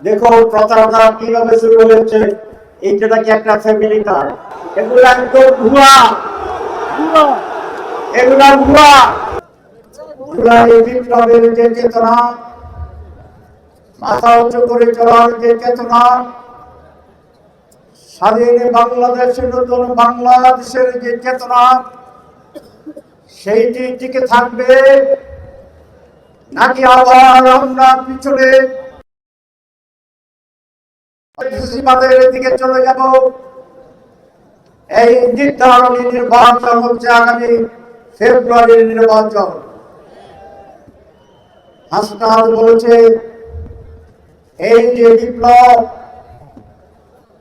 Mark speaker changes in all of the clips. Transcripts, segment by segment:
Speaker 1: দেখো প্রচারণা কিভাবে শুরু হয়েছে। এইটা কি একটা ফ্যামিলি কার্ড? এগুলো একদম ভুয়া, এগুলা ভুয়া। জুলাই বিপ্লবের যে চেতনা, মাথা উঁচু করে চলার যে চেতনা, স্বাধীন বাংলাদেশের নতুন বাংলাদেশের যে চেতনা, সেইটি টিকে থাকবে নাকি আবার আমরা পিছনে দিকে চলে যাব? এই নির্ধারণী নির্বাচন হচ্ছে আগামী ফেব্রুয়ারির নির্বাচন। হাসনাত বলেছে এই যে বিপ্লব,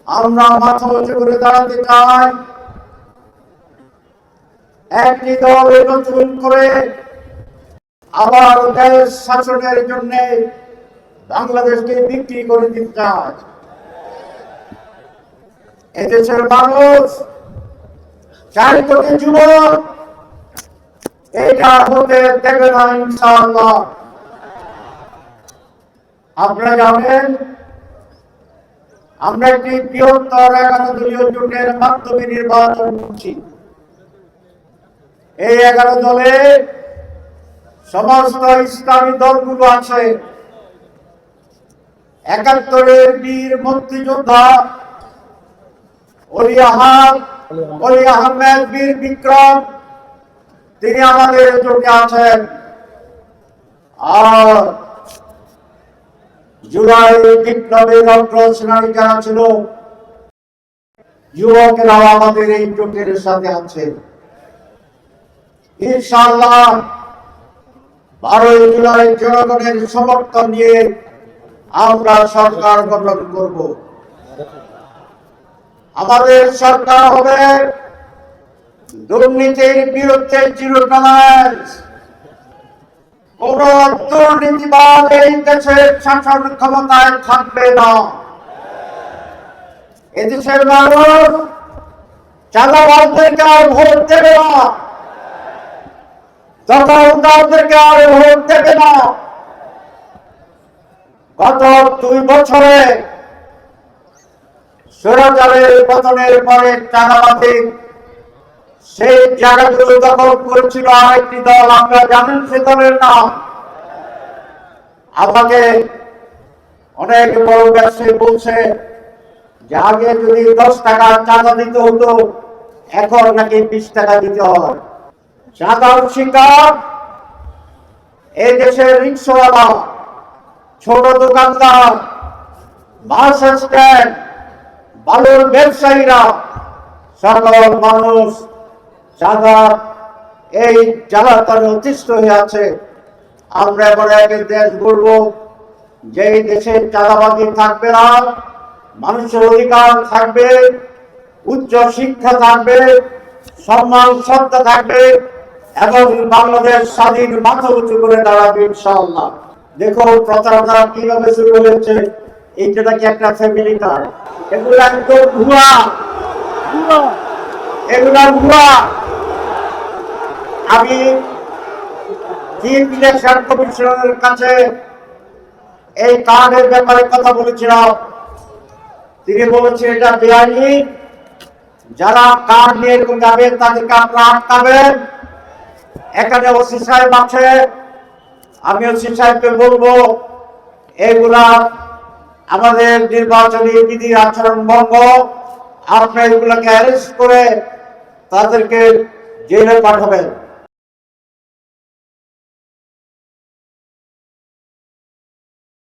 Speaker 1: আমরা মাথা উঁচু করে দাঁড়াতে চাই। একটি দল নতুন করে আবার দেশ শাসনের জন্য বাংলাদেশকে বিক্রি করে দিতে চায়। এদেশের মানুষ 4 কোটি যুবক এটা হতে দেবে না ইনশাআল্লাহ। আপনারা জানেন আমরা একটি বৃহত্তর 11 দলীয় জোটের মাধ্যমে নির্বাচন করছি। এই 11 দলে সমস্ত ইসলামী দলগুলো আছে। 71-এর বীর মুক্তিযোদ্ধা অলি আহমেদ বীর বিক্রম, তিনি আমাদের জোটে আছেন। আর জুলাই বিপ্লবের অগ্রসেনানী যারা ছিল, যুবকেরাও আমাদের এই জোটের সাথে আছে। ইনশাআল্লাহ 12 জুলাই জনগণের সমর্থন নিয়ে আমরা সরকার গঠন করব। আমাদের সরকার হবে দুর্নীতির বিরুদ্ধে জিরো টলারেন্স। কোন দুর্নীতিবাদ এই দেশের শাসন ক্ষমতায় থাকবে না। এদেশের মানুষ চাঁদাবাজদেরকে আর ভোট দেবে না, দখলদারদেরকে আর ভোট দেবে না। গত 2 বছরে স্বৈরাচারের পতনের পরে চাঁদাবাজি সেই জায়গাগুলো দখল করেছিল আরেকটি দল, আমরা জানেন সে দলের নাম। আমাকে অনেক বড় ব্যবসায়ী বলছে যে আগে যদি 10 টাকা চাঁদা দিতে হতো, এখন নাকি 20 টাকা দিতে হয়। চাঁদার শিকার এই দেশের রিক্সাওয়ালা, ছোট দোকানদার, বাস স্ট্যান্ড, বালুর ব্যবসায়ীরা, সকল মানুষ চাঁদা এই জ্বালাতনে অতিষ্ঠ হয়ে আছে। আমরা এবার এক দেশ গড়ব যেই দেশে চাঁদাবাজি থাকবে না, মানুষের অধিকার থাকবে, উচ্চ শিক্ষা থাকবে, সম্মান শ্রদ্ধা থাকবে এবং বাংলাদেশ স্বাধীন মাথা উঁচু করে দাঁড়াবে ইনশাআল্লাহ। দেখো প্রচারণা কিভাবে শুরু হয়েছে। এইটা কি একটা ফ্যামিলি কার্ড? এগুলো একদম ভুয়া, এগুলা ভুয়া। আমি চিফ ইলেকশন কমিশনারের কাছে এই কার্ডের ব্যাপারে কথা বলেছিলাম। তিনি বলেছেন এটা বেআইনি। যারা কার্ড নিয়ে এরকম যাবেন তাদেরকে আপনারা আটকাবেন। এখানে ওসি সাহেব আছে, আমি ওসি সাহেবকে বলবো এগুলা আমাদের নির্বাচনী বিধি আচরণ ভঙ্গ। আপনারা এগুলোকে অ্যারেস্ট করে তাদেরকে জেলে পাঠাবেন।